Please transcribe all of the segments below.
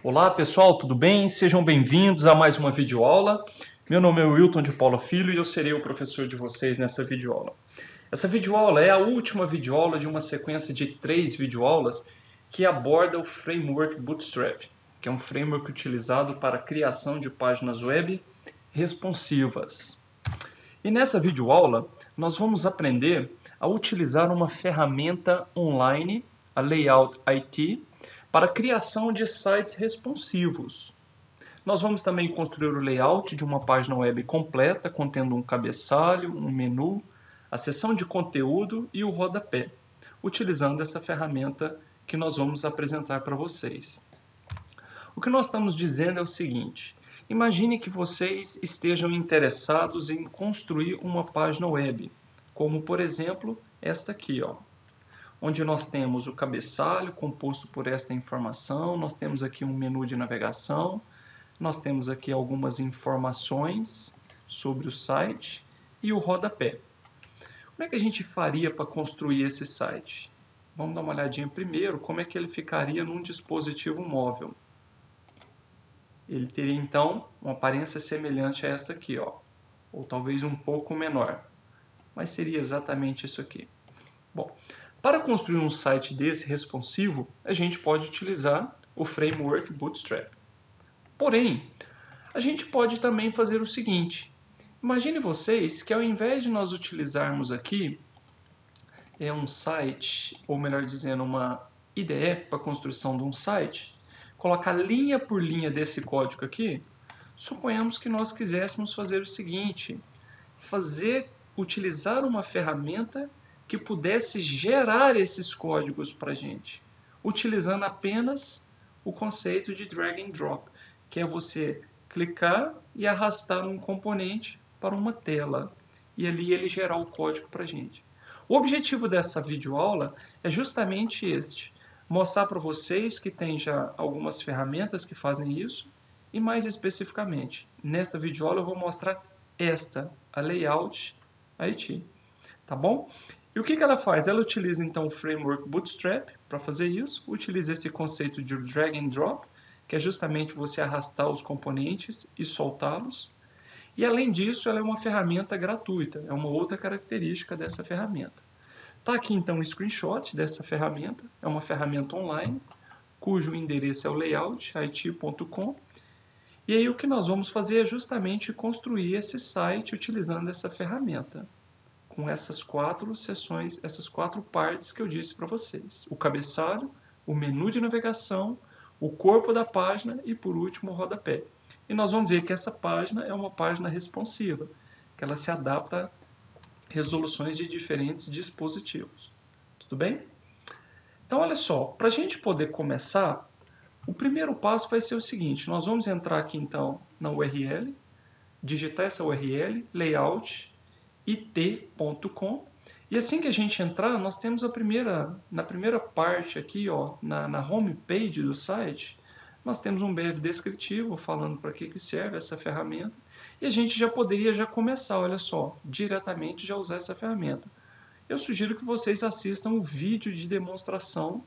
Olá pessoal, tudo bem? Sejam bem-vindos a mais uma videoaula. Meu nome é Wilton de Paula Filho e eu serei o professor de vocês nessa videoaula. Essa videoaula é a última videoaula de uma sequência de 3 videoaulas que aborda o framework Bootstrap, que é um framework utilizado para a criação de páginas web responsivas. E nessa videoaula nós vamos aprender a utilizar uma ferramenta online, a Layout IT, para a criação de sites responsivos. Nós vamos também construir o layout de uma página web completa, contendo um cabeçalho, um menu, a seção de conteúdo e o rodapé, utilizando essa ferramenta que nós vamos apresentar para vocês. O que nós estamos dizendo é o seguinte: imagine que vocês estejam interessados em construir uma página web, como por exemplo esta aqui, onde nós temos o cabeçalho composto por esta informação, nós temos aqui um menu de navegação, nós temos aqui algumas informações sobre o site e o rodapé. Como é que a gente faria para construir esse site? Vamos dar uma olhadinha primeiro como é que ele ficaria num dispositivo móvel. Ele teria então uma aparência semelhante a esta aqui, ou talvez um pouco menor, mas seria exatamente isso aqui. Bom, para construir um site desse responsivo, a gente pode utilizar o framework Bootstrap. Porém, a gente pode também fazer o seguinte: imagine vocês que ao invés de nós utilizarmos aqui um site, ou melhor dizendo, uma IDE para a construção de um site, colocar linha por linha desse código aqui, suponhamos que nós quiséssemos fazer o seguinte: utilizar uma ferramenta que pudesse gerar esses códigos para a gente, utilizando apenas o conceito de drag and drop, que é você clicar e arrastar um componente para uma tela, e ali ele gerar o código para a gente. O objetivo dessa videoaula é justamente este: mostrar para vocês que tem já algumas ferramentas que fazem isso, e mais especificamente, nesta videoaula eu vou mostrar a Layout IT. Tá bom? E o que ela faz? Ela utiliza então o framework Bootstrap para fazer isso, utiliza esse conceito de drag and drop, que é justamente você arrastar os componentes e soltá-los. E além disso, ela é uma ferramenta gratuita, é uma outra característica dessa ferramenta. Está aqui então um screenshot dessa ferramenta, é uma ferramenta online, cujo endereço é o layoutit.com. E aí o que nós vamos fazer é justamente construir esse site utilizando essa ferramenta, com essas 4 seções, essas 4 partes que eu disse para vocês: o cabeçalho, o menu de navegação, o corpo da página e, por último, o rodapé. E nós vamos ver que essa página é uma página responsiva, que ela se adapta a resoluções de diferentes dispositivos. Tudo bem? Então, olha só, para a gente poder começar, o primeiro passo vai ser o seguinte: nós vamos entrar aqui então na URL, digitar essa URL, layoutit.com, e assim que a gente entrar, nós temos na primeira parte aqui, na home page do site, nós temos um breve descritivo falando para que serve essa ferramenta, e a gente já poderia começar, olha só, diretamente já usar essa ferramenta. Eu sugiro que vocês assistam o vídeo de demonstração,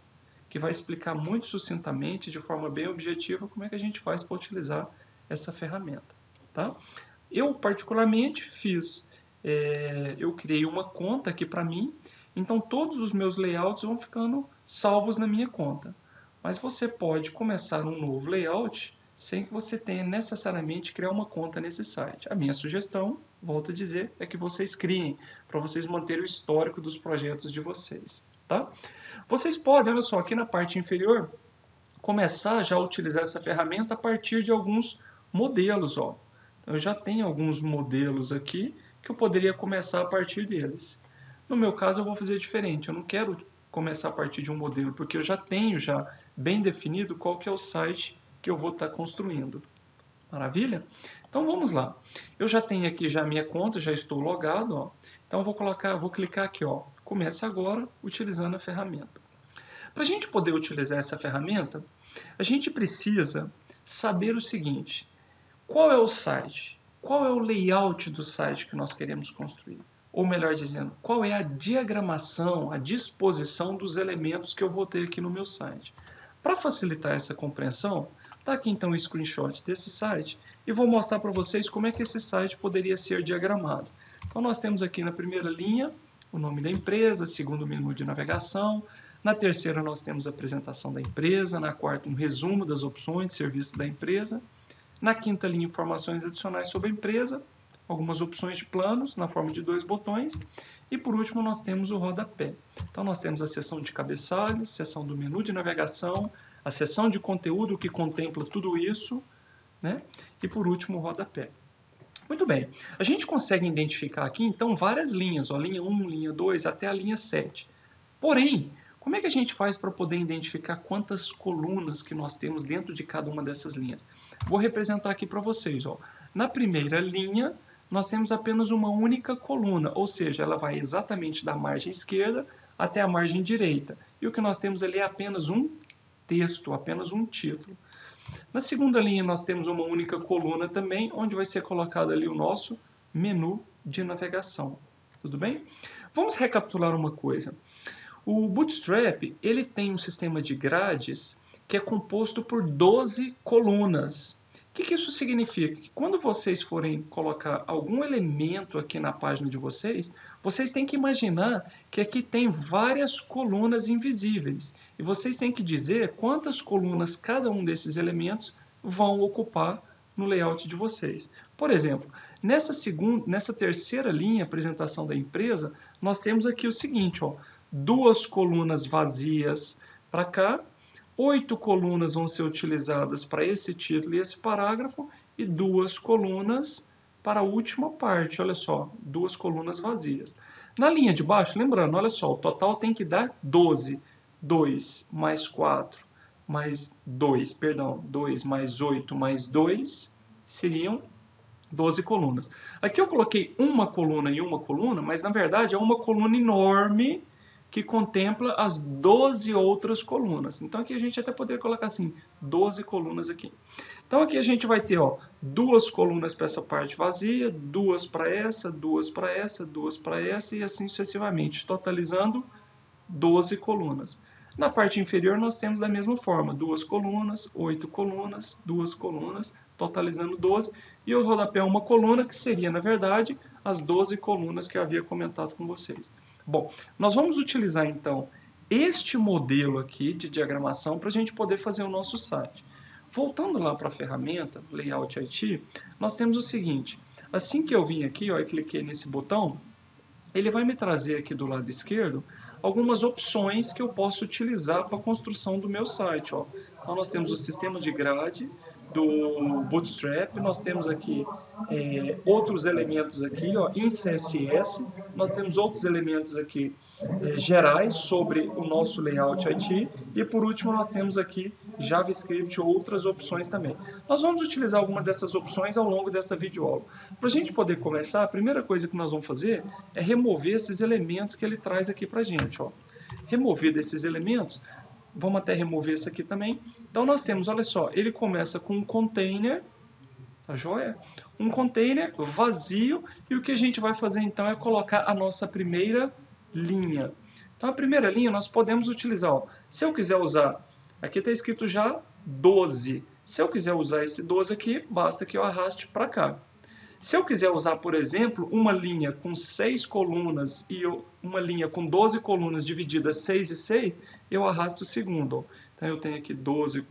que vai explicar muito sucintamente, de forma bem objetiva, como é que a gente faz para utilizar essa ferramenta. Tá? Eu, particularmente, eu criei uma conta aqui para mim, então todos os meus layouts vão ficando salvos na minha conta. Mas você pode começar um novo layout sem que você tenha necessariamente criar uma conta nesse site. A minha sugestão, volto a dizer, é que vocês criem, para vocês manterem o histórico dos projetos de vocês. Tá? Vocês podem, olha só, aqui na parte inferior, começar já a utilizar essa ferramenta a partir de alguns modelos. Então, eu já tenho alguns modelos aqui que eu poderia começar a partir deles. No meu caso, eu vou fazer diferente. Eu não quero começar a partir de um modelo, porque eu já tenho bem definido qual que é o site que eu vou estar construindo. Maravilha? Então vamos lá. Eu já tenho aqui a minha conta, já estou logado. Então eu vou clicar aqui, Comece agora, utilizando a ferramenta. Para a gente poder utilizar essa ferramenta, a gente precisa saber o seguinte: qual é o site? Qual é o layout do site que nós queremos construir? Ou melhor dizendo, qual é a diagramação, a disposição dos elementos que eu vou ter aqui no meu site? Para facilitar essa compreensão, está aqui então o screenshot desse site e vou mostrar para vocês como é que esse site poderia ser diagramado. Então nós temos aqui na primeira linha o nome da empresa, segundo o menu de navegação, na terceira nós temos a apresentação da empresa, na quarta um resumo das opções de serviço da empresa, na quinta linha informações adicionais sobre a empresa, algumas opções de planos na forma de 2 botões e por último nós temos o rodapé. Então nós temos a seção de cabeçalho, seção do menu de navegação, a seção de conteúdo que contempla tudo isso, né? E por último o rodapé. Muito bem, a gente consegue identificar aqui então várias linhas, ó, linha 1, linha 2 até a linha 7. Porém, como é que a gente faz para poder identificar quantas colunas que nós temos dentro de cada uma dessas linhas? Vou representar aqui para vocês. Ó. Na primeira linha, nós temos apenas uma única coluna, ou seja, ela vai exatamente da margem esquerda até a margem direita. E o que nós temos ali é apenas um texto, apenas um título. Na segunda linha, nós temos uma única coluna também, onde vai ser colocado ali o nosso menu de navegação. Tudo bem? Vamos recapitular uma coisa. O Bootstrap ele tem um sistema de grades que é composto por 12 colunas. O que isso significa? Que quando vocês forem colocar algum elemento aqui na página de vocês, vocês têm que imaginar que aqui tem várias colunas invisíveis. E vocês têm que dizer quantas colunas cada um desses elementos vão ocupar no layout de vocês. Por exemplo, nessa terceira linha, apresentação da empresa, nós temos aqui o seguinte, ó, 2 colunas vazias para cá, 8 colunas vão ser utilizadas para esse título e esse parágrafo, e 2 colunas para a última parte, olha só, 2 colunas vazias. Na linha de baixo, lembrando, olha só, o total tem que dar 12. 2 mais 4 mais 2, perdão, 2 mais 8 mais 2 seriam 12 colunas. Aqui eu coloquei uma coluna e uma coluna, mas na verdade é uma coluna enorme que contempla as 12 outras colunas. Então aqui a gente até poderia colocar assim, 12 colunas aqui. Então aqui a gente vai ter, ó, 2 colunas para essa parte vazia, 2 para essa, 2 para essa, 2 para essa e assim sucessivamente, totalizando 12 colunas. Na parte inferior nós temos da mesma forma, 2 colunas, 8 colunas, 2 colunas, totalizando 12, e o rodapé uma coluna, que seria, na verdade, as 12 colunas que eu havia comentado com vocês. Bom, nós vamos utilizar então este modelo aqui de diagramação para a gente poder fazer o nosso site. Voltando lá para a ferramenta, Layout IT, nós temos o seguinte, assim que eu vim aqui, ó, e cliquei nesse botão, ele vai me trazer aqui do lado esquerdo algumas opções que eu posso utilizar para a construção do meu site. Ó. Então nós temos o sistema de grade do Bootstrap, nós temos aqui outros elementos aqui, ó, em CSS, nós temos outros elementos aqui gerais sobre o nosso layout IT e por último nós temos aqui JavaScript ou outras opções também. Nós vamos utilizar alguma dessas opções ao longo dessa videoaula. Para a gente poder começar, a primeira coisa que nós vamos fazer é remover esses elementos que ele traz aqui para a gente. Ó. Removido esses elementos, vamos até remover esse aqui também. Então nós temos, olha só, ele começa com um container, tá joia? Um container vazio e o que a gente vai fazer então é colocar a nossa primeira linha. Então a primeira linha nós podemos utilizar, ó, se eu quiser usar, aqui está escrito já 12. Se eu quiser usar esse 12 aqui, basta que eu arraste para cá. Se eu quiser usar, por exemplo, uma linha com 6 colunas e uma linha com 12 colunas divididas 6 e 6, eu arrasto o segundo. Então eu tenho aqui 12,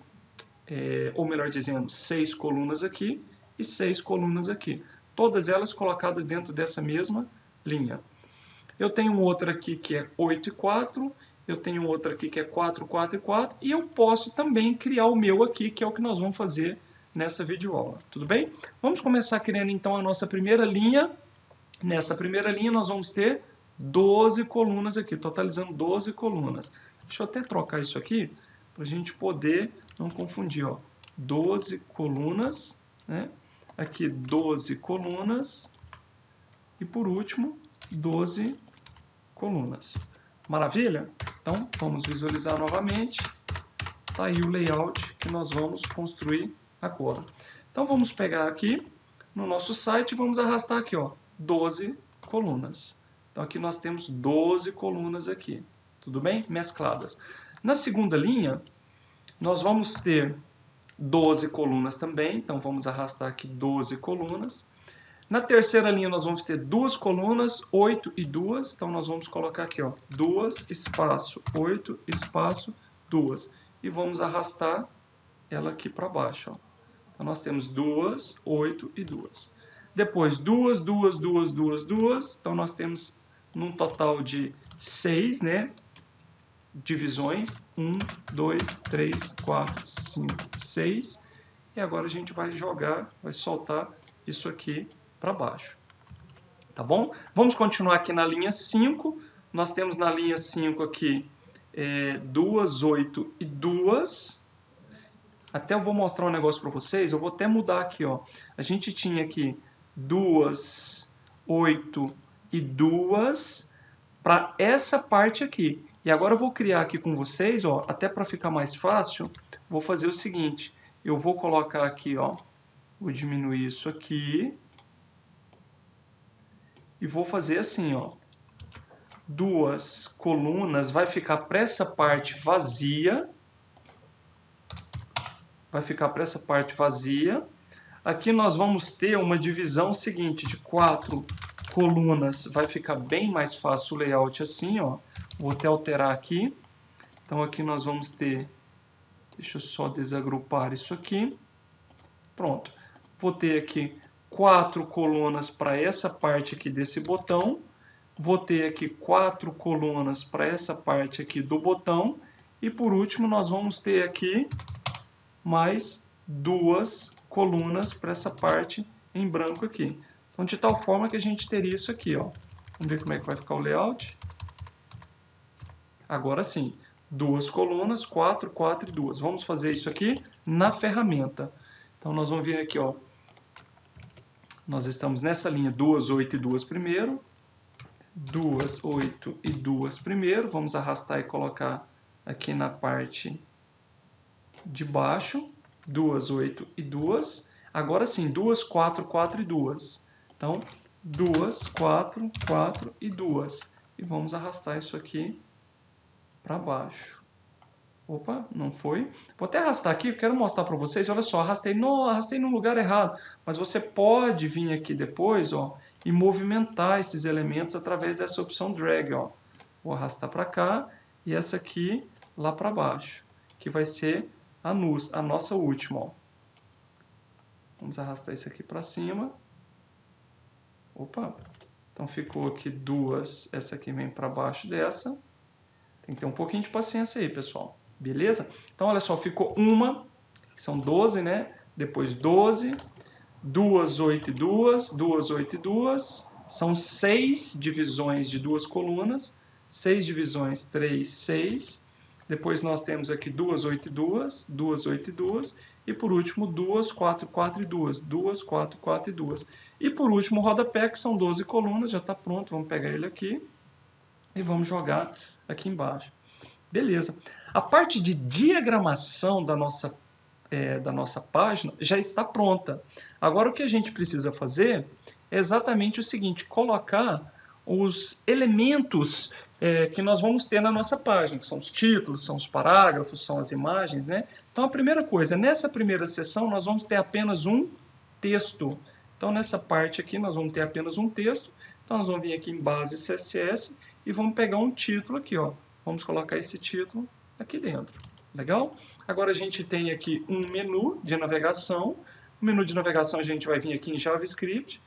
ou melhor dizendo, 6 colunas aqui e 6 colunas aqui. Todas elas colocadas dentro dessa mesma linha. Eu tenho outra aqui que é 8 e 4, eu tenho outra aqui que é 4, 4 e 4, e eu posso também criar o meu aqui, que é o que nós vamos fazer nessa videoaula. Tudo bem? Vamos começar criando então a nossa primeira linha. Nessa primeira linha nós vamos ter 12 colunas aqui, totalizando 12 colunas. Deixa eu até trocar isso aqui, para a gente poder não confundir. Ó. 12 colunas, né? Aqui 12 colunas, e por último 12 colunas. Maravilha? Então, vamos visualizar novamente. Está aí o layout que nós vamos construir agora. Então, vamos pegar aqui no nosso site e vamos arrastar aqui, ó, 12 colunas. Então, aqui nós temos 12 colunas aqui. Tudo bem? Mescladas. Na segunda linha, Nós vamos ter 12 colunas também, então vamos arrastar aqui 12 colunas. Na terceira linha nós vamos ter 2 colunas, 8 e 2, então nós vamos colocar aqui, ó, 2, espaço, 8, espaço, 2. E vamos arrastar ela aqui para baixo, ó. Então nós temos 2, 8 e 2. Depois 2, 2, 2, 2, 2, então nós temos num total de 6, né? Divisões, 1, 2, 3, 4, 5, 6. E agora a gente vai jogar, vai soltar isso aqui para baixo. Tá bom? Vamos continuar aqui na linha 5. Nós temos na linha 5 aqui 2, 8 e 2. Até eu vou mostrar um negócio para vocês. Eu vou até mudar aqui, ó. A gente tinha aqui 2, 8 e 2 para essa parte aqui. E agora eu vou criar aqui com vocês, ó, até para ficar mais fácil, vou fazer o seguinte. Eu vou colocar aqui, ó, vou diminuir isso aqui. E vou fazer assim, ó. 2 colunas, vai ficar para essa parte vazia. Vai ficar para essa parte vazia. Aqui nós vamos ter uma divisão seguinte, de 4 colunas. Vai ficar bem mais fácil o layout assim, ó. Vou até alterar aqui. Então aqui nós vamos ter... Deixa eu só desagrupar isso aqui. Pronto. Vou ter aqui 4 colunas para essa parte aqui desse botão. Vou ter aqui 4 colunas para essa parte aqui do botão. E por último nós vamos ter aqui mais 2 colunas para essa parte em branco aqui. Então de tal forma que a gente teria isso aqui, ó. Vamos ver como é que vai ficar o layout. Agora sim, 2 colunas, 4, 4 e 2. Vamos fazer isso aqui na ferramenta. Então nós vamos vir aqui, ó. Nós estamos nessa linha 2, 8 e 2 primeiro. 2, 8 e 2 primeiro. Vamos arrastar e colocar aqui na parte de baixo. 2, 8 e 2. Agora sim, 2, 4, 4 e 2. Então, 2, 4, 4 e 2. E vamos arrastar isso aqui para baixo. Opa, não foi. Vou até arrastar aqui, quero mostrar para vocês. Olha só, arrastei no lugar errado. Mas você pode vir aqui depois, ó, e movimentar esses elementos através dessa opção drag, ó. Vou arrastar para cá e essa aqui lá para baixo, que vai ser a nossa última, ó. Vamos arrastar isso aqui para cima. Opa. Então ficou aqui 2, essa aqui vem para baixo dessa. Tem que ter um pouquinho de paciência aí, pessoal. Beleza? Então, olha só, ficou uma, que são 12, né? Depois 12, 2, 8 e 2, 2, 8 e 2. São 6 divisões de 2 colunas. 6 divisões, 3, 6. Depois nós temos aqui 2, 8 e 2, 2, 8 e 2. E por último, 2, 4, 4 e 2, 2, 4, 4 e 2. E por último, o rodapé, que são 12 colunas, já está pronto. Vamos pegar ele aqui e vamos jogar aqui embaixo. Beleza. A parte de diagramação da nossa página já está pronta. Agora o que a gente precisa fazer é exatamente o seguinte, colocar os elementos que nós vamos ter na nossa página, que são os títulos, são os parágrafos, são as imagens, né? Então a primeira coisa, nessa primeira seção nós vamos ter apenas um texto. Então nessa parte aqui nós vamos ter apenas um texto. Então nós vamos vir aqui em base CSS e vamos pegar um título aqui, ó. Vamos colocar esse título aqui dentro. Legal? Agora a gente tem aqui um menu de navegação. O menu de navegação a gente vai vir aqui em JavaScript,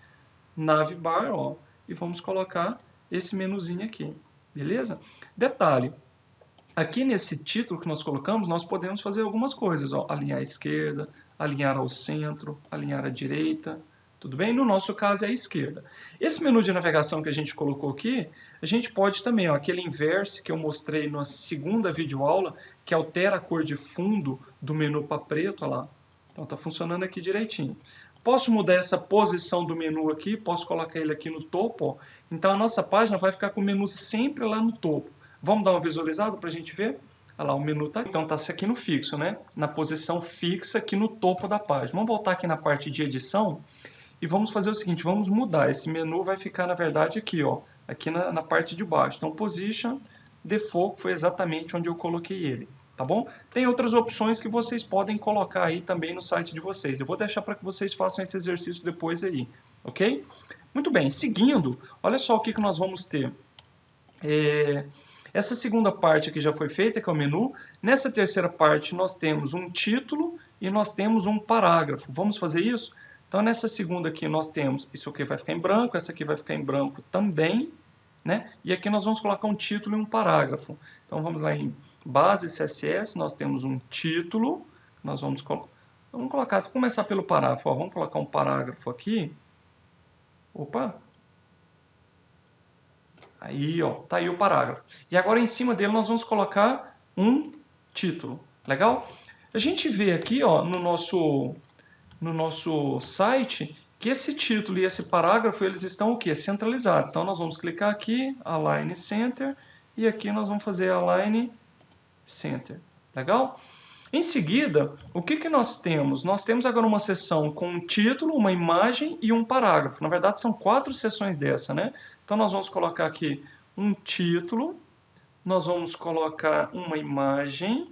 navbar, ó, e vamos colocar esse menuzinho aqui. Beleza? Detalhe, aqui nesse título que nós colocamos, nós podemos fazer algumas coisas, ó, alinhar à esquerda, alinhar ao centro, alinhar à direita. Tudo bem? No nosso caso é a esquerda. Esse menu de navegação que a gente colocou aqui, a gente pode também, ó, aquele inverse que eu mostrei na segunda videoaula, que altera a cor de fundo do menu para preto, ó lá. Então está funcionando aqui direitinho. Posso mudar essa posição do menu aqui, posso colocar ele aqui no topo, ó. Então a nossa página vai ficar com o menu sempre lá no topo. Vamos dar uma visualizada para a gente ver? Olha lá, o menu está então tá aqui no fixo, né? Na posição fixa aqui no topo da página. Vamos voltar aqui na parte de edição. E vamos fazer o seguinte, vamos mudar. Esse menu vai ficar, na verdade, aqui, ó, aqui na parte de baixo. Então, Position, Default, foi exatamente onde eu coloquei ele. tá bom? Tem outras opções que vocês podem colocar aí também no site de vocês. Eu vou deixar para que vocês façam esse exercício depois aí, ok? Muito bem, seguindo, olha só o que nós vamos ter. Essa segunda parte aqui já foi feita, que é o menu. Nessa terceira parte nós temos um título e nós temos um parágrafo. Vamos fazer isso? Então nessa segunda aqui nós temos, isso aqui vai ficar em branco, essa aqui vai ficar em branco também, né? E aqui nós vamos colocar um título e um parágrafo. Então vamos lá em base CSS, nós temos um título, vamos colocar, vou começar pelo parágrafo, ó, vamos colocar um parágrafo aqui. Opa! Aí, ó, tá aí o parágrafo. E agora em cima dele nós vamos colocar um título. Legal? A gente vê aqui, ó, no nosso site que esse título e esse parágrafo eles estão o quê? Centralizados. Então nós vamos clicar aqui, Align Center, e aqui nós vamos fazer Align Center. Legal? Em seguida, o que nós temos? Nós temos agora uma seção com um título, uma imagem e um parágrafo. Na verdade, são 4 seções dessa, né? Então, nós vamos colocar aqui um título, nós vamos colocar uma imagem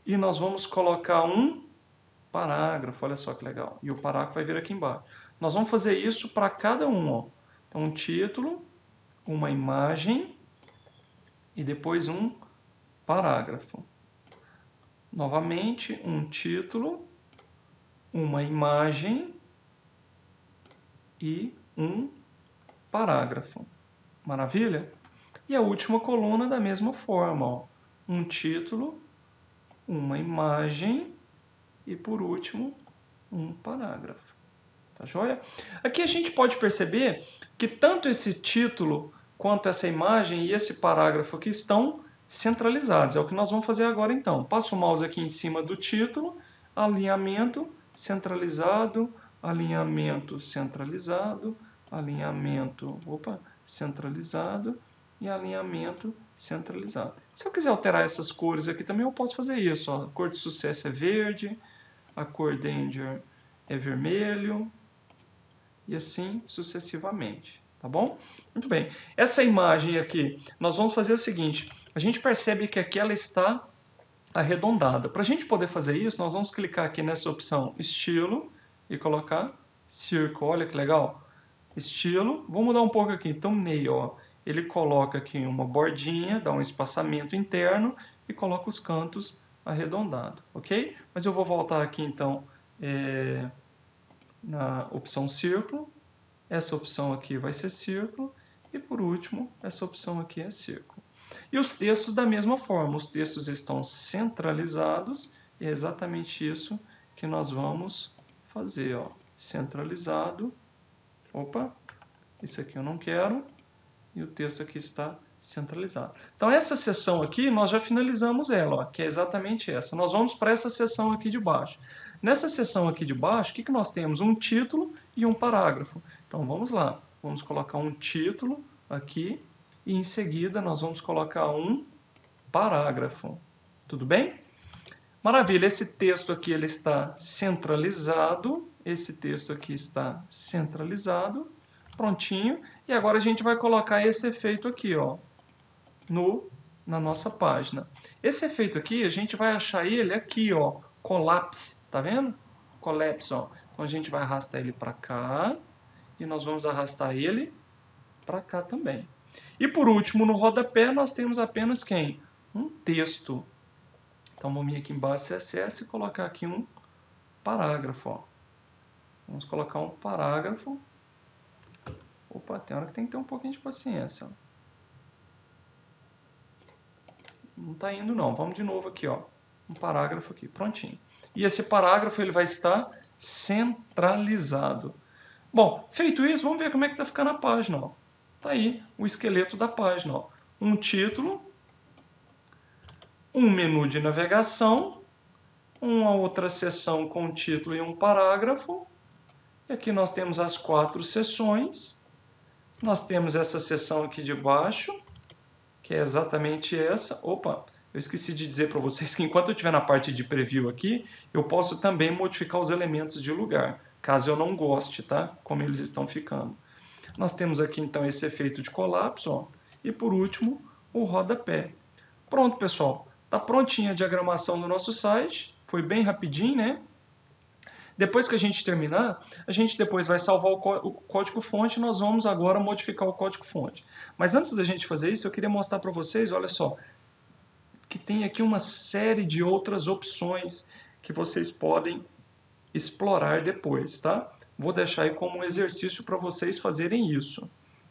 e nós vamos colocar um parágrafo. Olha só que legal. E o parágrafo vai vir aqui embaixo. Nós vamos fazer isso para cada um, ó. Então, um título, uma imagem e depois um parágrafo. Novamente, um título, uma imagem e um parágrafo. Maravilha? E a última coluna da mesma forma. Ó. Um título, uma imagem e, por último, um parágrafo. Tá joia? Aqui a gente pode perceber que tanto esse título quanto essa imagem e esse parágrafo aqui estão centralizados. É o que nós vamos fazer agora então. Passo o mouse aqui em cima do título, alinhamento, centralizado, alinhamento, centralizado, alinhamento, centralizado e alinhamento centralizado. Se eu quiser alterar essas cores aqui também eu posso fazer isso. Ó. A cor de sucesso é verde, a cor danger é vermelho e assim sucessivamente. Tá bom? Muito bem. Essa imagem aqui, nós vamos fazer o seguinte. A gente percebe que aqui ela está arredondada. Para a gente poder fazer isso, nós vamos clicar aqui nessa opção Estilo e colocar Circle. Olha que legal. Estilo. Vou mudar um pouco aqui. Thumbnail. Ó. Ele coloca aqui uma bordinha, dá um espaçamento interno e coloca os cantos arredondados. Ok? Mas eu vou voltar aqui então na opção Círculo. Essa opção aqui vai ser círculo. E por último, essa opção aqui é círculo. E os textos da mesma forma. Os textos estão centralizados. E é exatamente isso que nós vamos fazer. Ó. Centralizado. Opa, isso aqui eu não quero. E o texto aqui está centralizado. Então essa seção aqui, nós já finalizamos ela. Ó, que é exatamente essa. Nós vamos para essa seção aqui de baixo. Nessa seção aqui de baixo, o que nós temos? Um título e um parágrafo. Então, vamos lá. Vamos colocar um título aqui e, em seguida, nós vamos colocar um parágrafo. Tudo bem? Maravilha. Esse texto aqui ele está centralizado. Esse texto aqui está centralizado. Prontinho. E agora a gente vai colocar esse efeito aqui, ó, na nossa página. Esse efeito aqui, a gente vai achar ele aqui, ó, Collapse. Tá vendo? Collapse, ó. Então a gente vai arrastar ele para cá e nós vamos arrastar ele para cá também. E por último, no rodapé, nós temos apenas quem? Um texto. Então vamos vir aqui em base CSS e colocar aqui um parágrafo, ó. Vamos colocar um parágrafo. Opa, tem hora que tem que ter um pouquinho de paciência, ó. Não está indo não. Vamos de novo aqui, ó. Um parágrafo aqui, prontinho. E esse parágrafo ele vai estar centralizado. Bom, feito isso, vamos ver como é que está ficando a página. Está aí o esqueleto da página. Ó. Um título, um menu de navegação, uma outra seção com um título e um parágrafo. E aqui nós temos as 4 seções. Nós temos essa seção aqui de baixo, que é exatamente essa. Opa! Eu esqueci de dizer para vocês que enquanto eu estiver na parte de preview aqui, eu posso também modificar os elementos de lugar, caso eu não goste, tá? Como eles estão ficando. Nós temos aqui então esse efeito de colapso, ó, e por último o rodapé. Pronto, pessoal. Está prontinha a diagramação do nosso site, foi bem rapidinho, né? Depois que a gente terminar, a gente depois vai salvar o código-fonte e nós vamos agora modificar o código-fonte. Mas antes da gente fazer isso, eu queria mostrar para vocês, olha só, que tem aqui uma série de outras opções que vocês podem explorar depois, tá? Vou deixar aí como um exercício para vocês fazerem isso.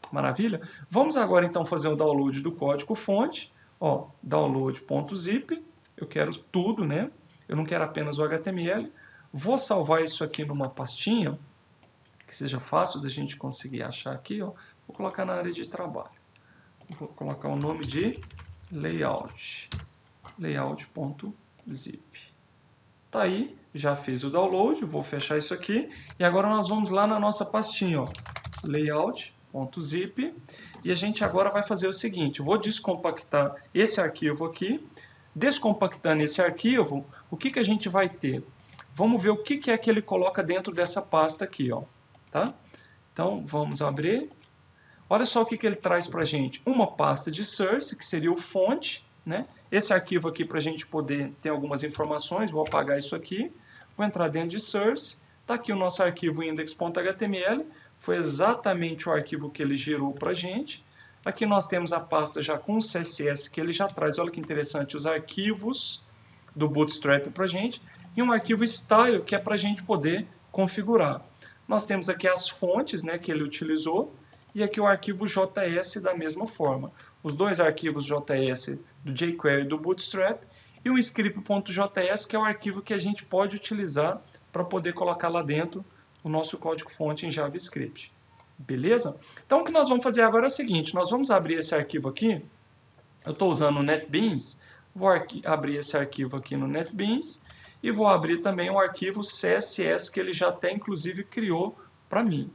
Maravilha? Vamos agora então fazer o download do código-fonte. Ó, download.zip. Eu quero tudo, né? Eu não quero apenas o HTML. Vou salvar isso aqui numa pastinha, que seja fácil da gente conseguir achar aqui, ó. Vou colocar na área de trabalho. Vou colocar o nome de layout. layout.zip. Tá aí, já fiz o download, vou fechar isso aqui. E agora nós vamos lá na nossa pastinha, ó, layout.zip. E a gente agora vai fazer o seguinte, eu vou descompactar esse arquivo aqui. Descompactando esse arquivo, o que a gente vai ter? Vamos ver o que é que ele coloca dentro dessa pasta aqui, ó, tá? Então, vamos abrir. Olha só o que ele traz para a gente. Uma pasta de source, que seria o fonte, né? Esse arquivo aqui para a gente poder ter algumas informações. Vou apagar isso aqui. Vou entrar dentro de source. Está aqui o nosso arquivo index.html. Foi exatamente o arquivo que ele gerou para a gente. Aqui nós temos a pasta já com o CSS que ele já traz. Olha que interessante, os arquivos do Bootstrap para a gente. E um arquivo style que é para a gente poder configurar. Nós temos aqui as fontes, né, que ele utilizou. E aqui o arquivo JS da mesma forma. Os dois arquivos JS do jQuery e do Bootstrap. E o script.js, que é o arquivo que a gente pode utilizar para poder colocar lá dentro o nosso código-fonte em JavaScript. Beleza? Então o que nós vamos fazer agora é o seguinte. Nós vamos abrir esse arquivo aqui. Eu estou usando o NetBeans. Vou abrir esse arquivo aqui no NetBeans. E vou abrir também o arquivo CSS que ele já até inclusive criou para mim.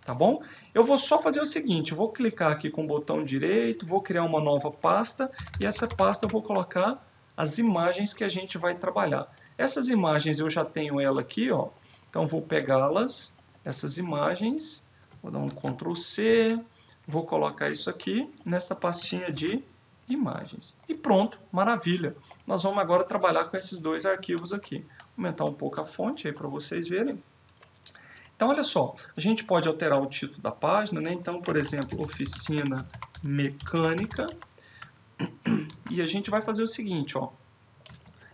Tá bom? Eu vou só fazer o seguinte, eu vou clicar aqui com o botão direito, vou criar uma nova pasta, e essa pasta eu vou colocar as imagens que a gente vai trabalhar. Essas imagens eu já tenho ela aqui, ó, então vou pegá-las, essas imagens, vou dar um Ctrl C, vou colocar isso aqui nessa pastinha de imagens. E pronto, maravilha! Nós vamos agora trabalhar com esses dois arquivos aqui. Vou aumentar um pouco a fonte aí para vocês verem. Então, olha só, a gente pode alterar o título da página, né? Então, por exemplo, oficina mecânica. E a gente vai fazer o seguinte, ó.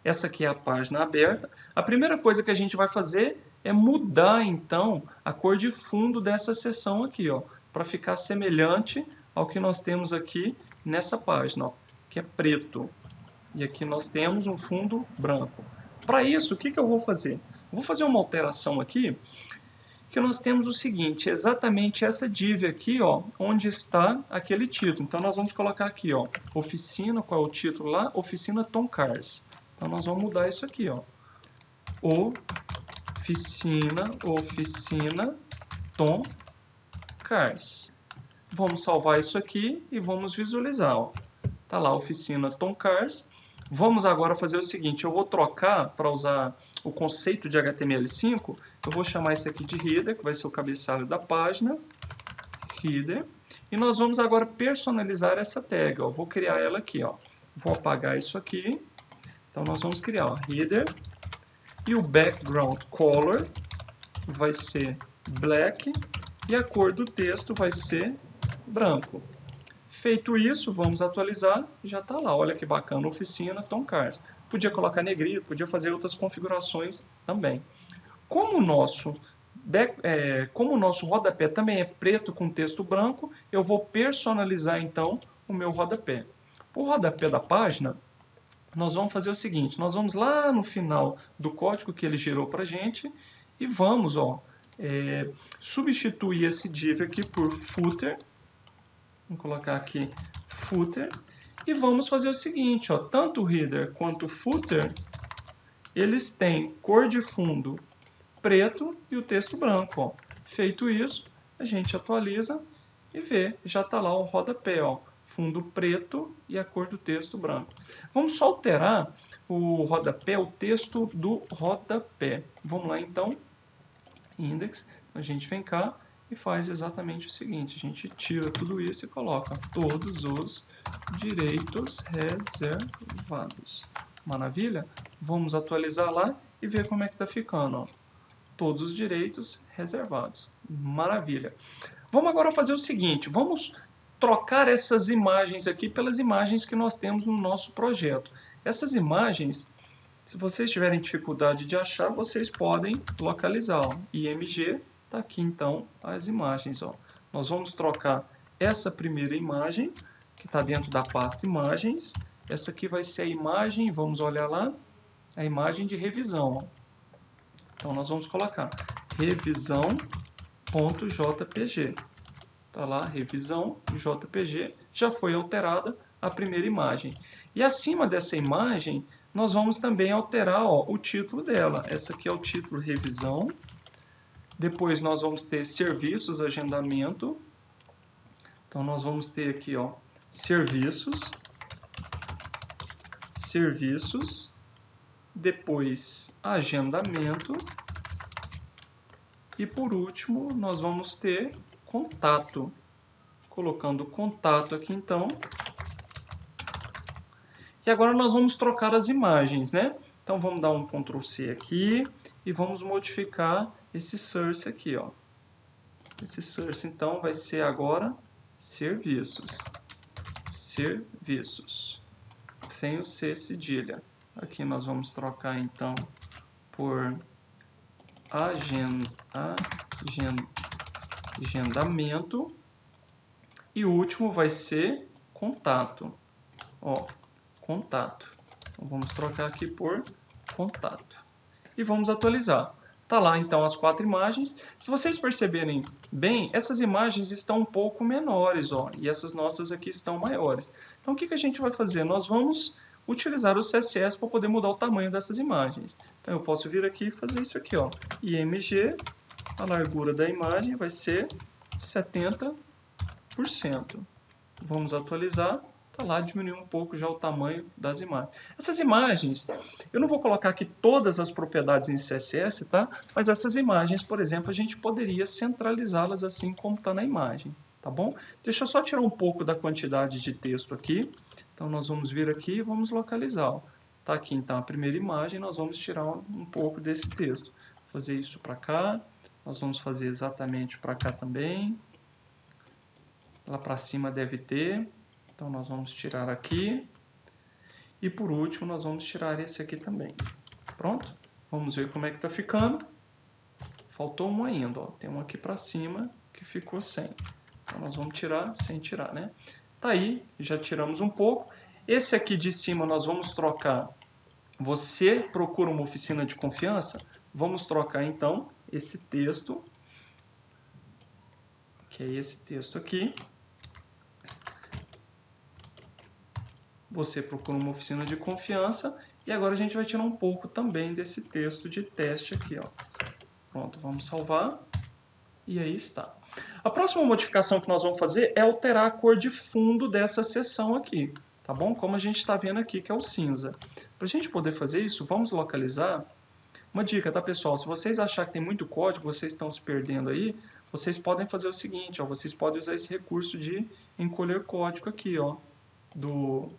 Essa aqui é a página aberta. A primeira coisa que a gente vai fazer é mudar, então, a cor de fundo dessa seção aqui, ó, para ficar semelhante ao que nós temos aqui nessa página, ó, que é preto. E aqui nós temos um fundo branco. Para isso, o que eu vou fazer? Eu vou fazer uma alteração aqui, que nós temos o seguinte, exatamente essa div aqui, ó, onde está aquele título. Então, nós vamos colocar aqui, ó, oficina, qual é o título lá? Oficina Tom Cars. Então, nós vamos mudar isso aqui, ó. Oficina Tom Cars. Vamos salvar isso aqui e vamos visualizar, ó. Tá lá, oficina Tom Cars. Vamos agora fazer o seguinte, eu vou trocar para usar o conceito de HTML5, eu vou chamar isso aqui de header, que vai ser o cabeçalho da página, header, e nós vamos agora personalizar essa tag, ó. Vou criar ela aqui, ó. Vou apagar isso aqui, então nós vamos criar, ó, header, e o background color vai ser black, e a cor do texto vai ser branco. Feito isso, vamos atualizar, já está lá. Olha que bacana, oficina Tom Cars. Podia colocar negrito, podia fazer outras configurações também. Como o nosso rodapé também é preto com texto branco, eu vou personalizar então o meu rodapé. O rodapé da página, nós vamos fazer o seguinte, nós vamos lá no final do código que ele gerou para a gente e vamos substituir esse div aqui por footer. Vamos colocar aqui footer e vamos fazer o seguinte, ó, tanto o header quanto o footer, eles têm cor de fundo preto e o texto branco, ó. Feito isso, a gente atualiza e vê, já está lá o rodapé, ó, fundo preto e a cor do texto branco. Vamos só alterar o rodapé, o texto do rodapé. Vamos lá então, index, a gente vem cá e faz exatamente o seguinte, a gente tira tudo isso e coloca todos os direitos reservados. Maravilha? Vamos atualizar lá e ver como é que está ficando, ó. Todos os direitos reservados. Maravilha. Vamos agora fazer o seguinte, vamos trocar essas imagens aqui pelas imagens que nós temos no nosso projeto. Essas imagens, se vocês tiverem dificuldade de achar, vocês podem localizar. Ó. IMG, está aqui então as imagens. Ó. Nós vamos trocar essa primeira imagem, que está dentro da pasta imagens. Essa aqui vai ser a imagem, vamos olhar lá, a imagem de revisão. Ó. Então nós vamos colocar revisão.jpg. Está lá, revisão JPG, já foi alterada a primeira imagem. E acima dessa imagem, nós vamos também alterar ó, o título dela. Essa aqui é o título revisão. Depois nós vamos ter serviços, agendamento. Então nós vamos ter aqui ó, serviços. Depois agendamento. E por último, nós vamos ter contato. Colocando contato aqui então. E agora nós vamos trocar as imagens, né? Então vamos dar um Ctrl C aqui e vamos modificar esse source aqui, ó. Esse source então vai ser agora serviços. Serviços. Sem o C cedilha. Aqui nós vamos trocar então por agendamento. E o último vai ser contato. Ó, contato. Então, vamos trocar aqui por contato. E vamos atualizar. Tá lá então as 4 imagens. Se vocês perceberem bem, essas imagens estão um pouco menores, ó, e essas nossas aqui estão maiores. Então o que a gente vai fazer? Nós vamos utilizar o CSS para poder mudar o tamanho dessas imagens. Então eu posso vir aqui e fazer isso aqui, ó. IMG, a largura da imagem vai ser 70%. Vamos atualizar. Está lá, diminuiu um pouco já o tamanho das imagens. Essas imagens, eu não vou colocar aqui todas as propriedades em CSS, tá? Mas essas imagens, por exemplo, a gente poderia centralizá-las assim como está na imagem, tá bom? Deixa eu só tirar um pouco da quantidade de texto aqui. Então, nós vamos vir aqui e vamos localizar. Está aqui, então, a primeira imagem, nós vamos tirar um pouco desse texto. Fazer isso para cá, nós vamos fazer exatamente para cá também. Lá para cima deve ter. Então, nós vamos tirar aqui. E, por último, nós vamos tirar esse aqui também. Pronto? Vamos ver como é que está ficando. Faltou um ainda, ó. Tem um aqui para cima que ficou sem. Então, nós vamos tirar sem tirar, né? Tá aí, já tiramos um pouco. Esse aqui de cima nós vamos trocar. Você procura uma oficina de confiança? Vamos trocar, então, esse texto. Que é esse texto aqui. Você procura uma oficina de confiança. E agora a gente vai tirar um pouco também desse texto de teste aqui, ó. Pronto, vamos salvar. E aí está. A próxima modificação que nós vamos fazer é alterar a cor de fundo dessa seção aqui. Tá bom? Como a gente está vendo aqui, que é o cinza. Para a gente poder fazer isso, vamos localizar. Uma dica, tá, pessoal? Se vocês acharem que tem muito código, vocês estão se perdendo aí, vocês podem fazer o seguinte, ó. Vocês podem usar esse recurso de encolher código aqui, ó. Do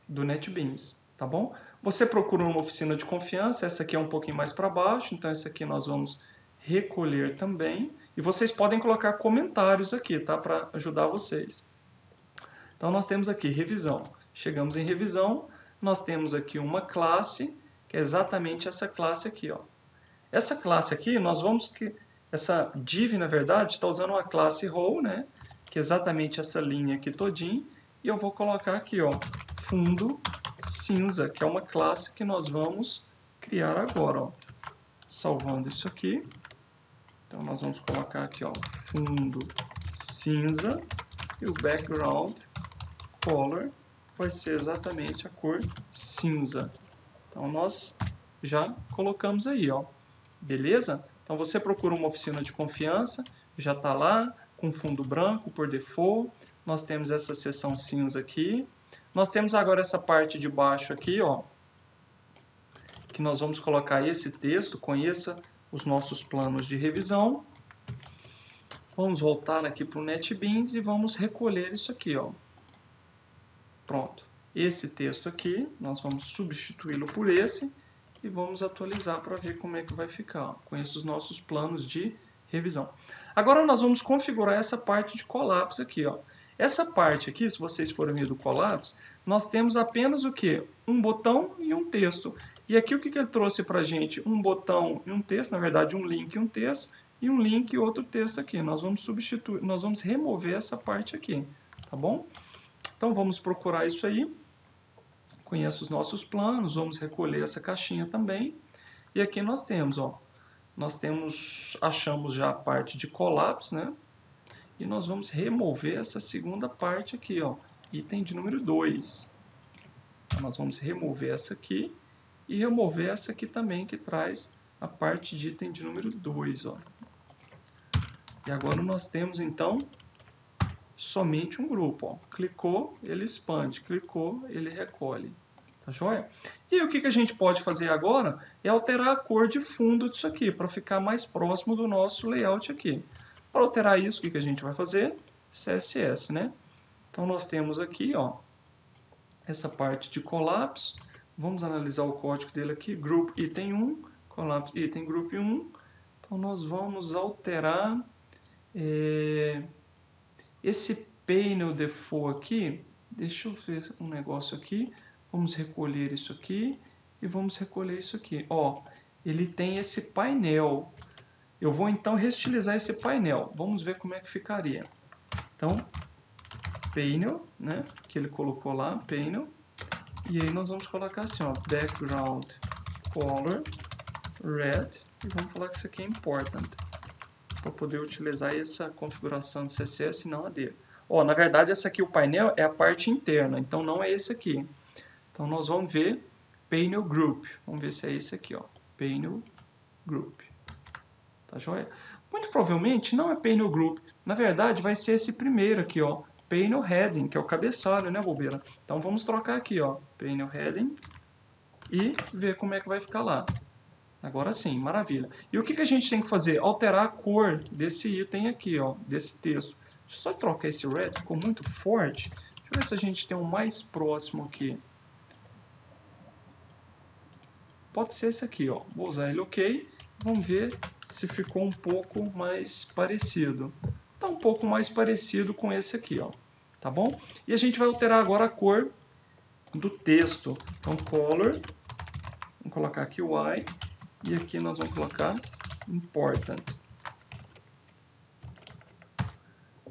NetBeans, tá bom? Você procura uma oficina de confiança, essa aqui é um pouquinho mais para baixo, então essa aqui nós vamos recolher também. E vocês podem colocar comentários aqui, tá? Para ajudar vocês. Então nós temos aqui revisão. Chegamos em revisão, nós temos aqui uma classe, que é exatamente essa classe aqui, ó. Essa classe aqui, nós vamos essa div, na verdade, está usando uma classe row, né? Que é exatamente essa linha aqui todinha. E eu vou colocar aqui, ó, fundo cinza, que é uma classe que nós vamos criar agora, ó. Salvando isso aqui. Então, nós vamos colocar aqui, ó, fundo cinza e o background color vai ser exatamente a cor cinza. Então, nós já colocamos aí, ó. Beleza? Então, você procura uma oficina de confiança, já está lá, com fundo branco por default. Nós temos essa seção cinza aqui. Nós temos agora essa parte de baixo aqui, ó, que nós vamos colocar esse texto, conheça os nossos planos de revisão. Vamos voltar aqui para o NetBeans e vamos recolher isso aqui, ó. Pronto. Esse texto aqui, nós vamos substituí-lo por esse e vamos atualizar para ver como é que vai ficar, ó, com esses nossos planos de revisão. Agora nós vamos configurar essa parte de Collabs aqui, ó. Essa parte aqui, se vocês forem ver do Collabs, nós temos apenas o quê? Um botão e um texto. E aqui o que ele trouxe para a gente? Um botão e um texto, na verdade um link e um texto, e um link e outro texto aqui. Nós vamos substituir, nós vamos remover essa parte aqui, tá bom? Então vamos procurar isso aí. Conheça os nossos planos, vamos recolher essa caixinha também. E aqui nós temos, ó, achamos já a parte de Collabs, né? E nós vamos remover essa segunda parte aqui, ó, item de número 2. Nós vamos remover essa aqui e remover essa aqui também, que traz a parte de item de número 2, ó. E agora nós temos, então, somente um grupo, ó. Clicou, ele expande. Clicou, ele recolhe. Tá joia? E o que a gente pode fazer agora é alterar a cor de fundo disso aqui, para ficar mais próximo do nosso layout aqui. Para alterar isso, o que a gente vai fazer? CSS, né? Então nós temos aqui, ó, essa parte de Collabs. Vamos analisar o código dele aqui. Group item 1, Collabs item group 1. Então nós vamos alterar esse painel default aqui. Deixa eu ver um negócio aqui. Vamos recolher isso aqui e vamos recolher isso aqui. Ó, ele tem esse painel. Eu vou então restilizar esse painel. Vamos ver como é que ficaria. Então, painel, né? Que ele colocou lá, painel. E aí nós vamos colocar assim, ó, background color red. E vamos falar que isso aqui é important, para poder utilizar essa configuração de CSS e não a dele. Ó, na verdade, essa aqui, o painel, é a parte interna. Então, não é esse aqui. Então, nós vamos ver painel group. Vamos ver se é esse aqui, ó, painel group. Tá joia? Muito provavelmente não é painel group. Na verdade, vai ser esse primeiro aqui, ó, painel heading, que é o cabeçalho, né, bobeira? Então, vamos trocar aqui, ó, painel heading e ver como é que vai ficar lá. Agora sim, maravilha. E o que a gente tem que fazer? Alterar a cor desse item aqui, ó, desse texto. Deixa eu só trocar esse red, ficou muito forte. Deixa eu ver se a gente tem um mais próximo aqui. Pode ser esse aqui, ó. Vou usar ele OK. Vamos ver se ficou um pouco mais parecido. Está um pouco mais parecido com esse aqui, ó. Tá bom? E a gente vai alterar agora a cor do texto. Então, color. Vamos colocar aqui o Y. E aqui nós vamos colocar important.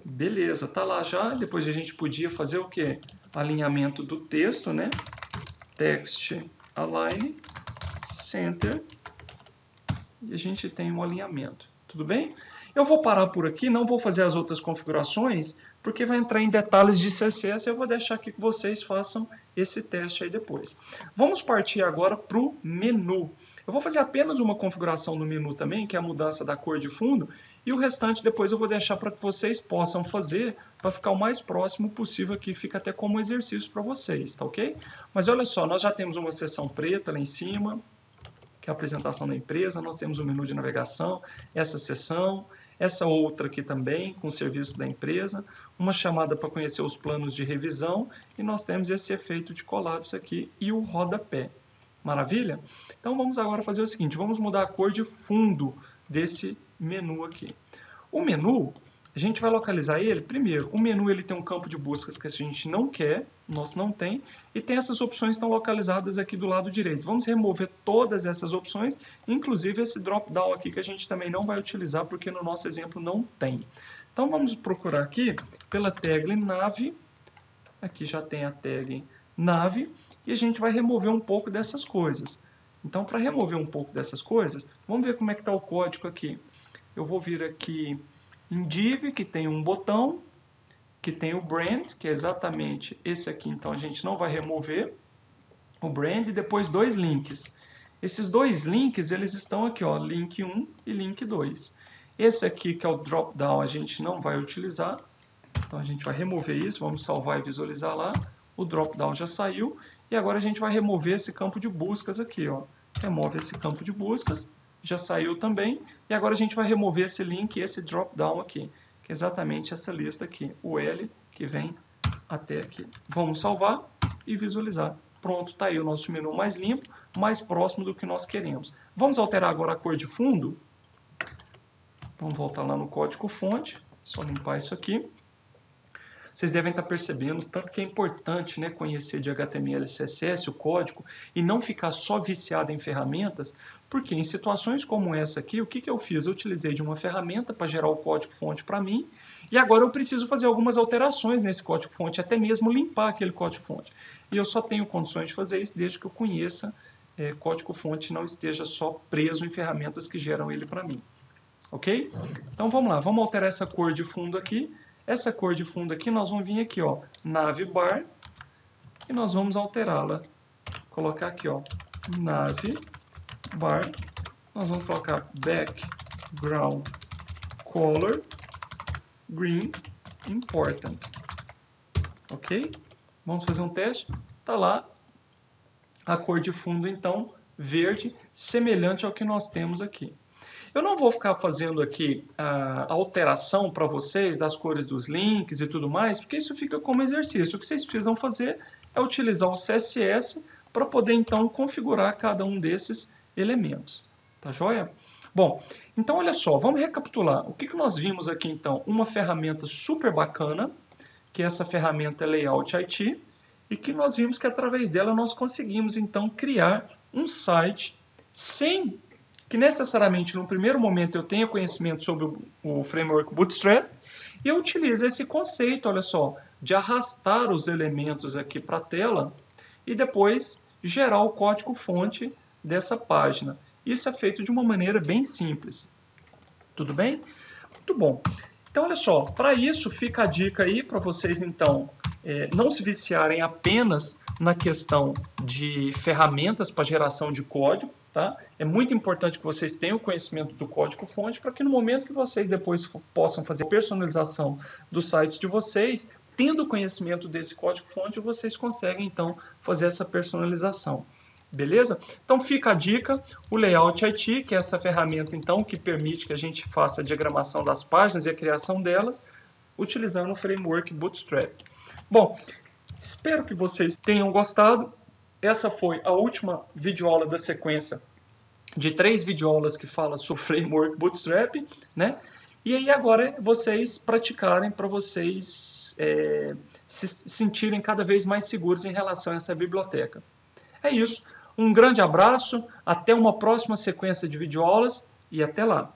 Beleza, tá lá já. Depois a gente podia fazer o quê? Alinhamento do texto, né? Text align. Center, e a gente tem um alinhamento. Tudo bem? Eu vou parar por aqui, não vou fazer as outras configurações, porque vai entrar em detalhes de CSS, eu vou deixar aqui que vocês façam esse teste aí depois. Vamos partir agora para o menu. Eu vou fazer apenas uma configuração no menu também, que é a mudança da cor de fundo, e o restante depois eu vou deixar para que vocês possam fazer, para ficar o mais próximo possível aqui, fica até como exercício para vocês, tá ok? Mas olha só, nós já temos uma seção preta lá em cima, que é a apresentação da empresa, nós temos o menu de navegação, essa seção, essa outra aqui também, com o serviço da empresa, uma chamada para conhecer os planos de revisão, e nós temos esse efeito de Collabs aqui e o rodapé. Maravilha? Então vamos agora fazer o seguinte, vamos mudar a cor de fundo desse menu aqui. O menu, a gente vai localizar ele, primeiro, o menu ele tem um campo de buscas que a gente não quer, nosso não tem, e tem essas opções que estão localizadas aqui do lado direito. Vamos remover todas essas opções, inclusive esse drop-down aqui que a gente também não vai utilizar, porque no nosso exemplo não tem. Então vamos procurar aqui pela tag nav, aqui já tem a tag nav, e a gente vai remover um pouco dessas coisas. Então, para remover um pouco dessas coisas, vamos ver como é que está o código aqui. Eu vou vir aqui em div, que tem um botão, que tem o brand, que é exatamente esse aqui. Então, a gente não vai remover o brand, e depois dois links. Esses dois links, eles estão aqui, ó, link 1 e link 2. Esse aqui, que é o drop-down, a gente não vai utilizar. Então, a gente vai remover isso, vamos salvar e visualizar lá. O drop-down já saiu. E agora a gente vai remover esse campo de buscas aqui, ó. Remove esse campo de buscas. já saiu também. E agora a gente vai remover esse link e esse drop-down aqui, que é exatamente essa lista aqui, o L que vem até aqui. Vamos salvar e visualizar. Pronto, está aí o nosso menu mais limpo, mais próximo do que nós queremos. Vamos alterar agora a cor de fundo. Vamos voltar lá no código-fonte, só limpar isso aqui. Vocês devem estar percebendo tanto que é importante, né, conhecer de HTML e CSS, o código, e não ficar só viciado em ferramentas, porque em situações como essa aqui, o que eu fiz? Eu utilizei de uma ferramenta para gerar o código-fonte para mim, e agora eu preciso fazer algumas alterações nesse código-fonte, até mesmo limpar aquele código-fonte. E eu só tenho condições de fazer isso desde que eu conheça código-fonte, não esteja só preso em ferramentas que geram ele para mim. Ok? Então vamos lá, vamos alterar essa cor de fundo aqui. Essa cor de fundo aqui, nós vamos vir aqui, ó, navbar, e nós vamos alterá-la. Colocar aqui, ó, navbar, nós vamos colocar background color green important. Ok? Vamos fazer um teste. Tá lá a cor de fundo, então, verde, semelhante ao que nós temos aqui. Eu não vou ficar fazendo aqui a alteração para vocês das cores dos links e tudo mais, porque isso fica como exercício. O que vocês precisam fazer é utilizar o CSS para poder, então, configurar cada um desses elementos. Tá joia? Bom, então olha só, vamos recapitular. O que nós vimos aqui, então? Uma ferramenta super bacana, que essa ferramenta é Layout IT, e que nós vimos que através dela nós conseguimos, então, criar um site sem que necessariamente no primeiro momento eu tenha conhecimento sobre o framework Bootstrap, e eu utilizo esse conceito, olha só, de arrastar os elementos aqui para a tela e depois gerar o código-fonte dessa página. Isso é feito de uma maneira bem simples. Tudo bem? Muito bom. Então, olha só, para isso fica a dica aí para vocês, então, não se viciarem apenas na questão de ferramentas para geração de código. Tá? É muito importante que vocês tenham conhecimento do código-fonte para que no momento que vocês depois possam fazer a personalização do site de vocês, tendo conhecimento desse código-fonte, vocês conseguem então fazer essa personalização. Beleza? Então fica a dica, o Layout IT, que é essa ferramenta então que permite que a gente faça a diagramação das páginas e a criação delas, utilizando o framework Bootstrap. Bom, espero que vocês tenham gostado. Essa foi a última videoaula da sequência de 3 videoaulas que fala sobre o framework Bootstrap, né? E aí agora vocês praticarem para vocês se sentirem cada vez mais seguros em relação a essa biblioteca. É isso. Um grande abraço, até uma próxima sequência de videoaulas e até lá!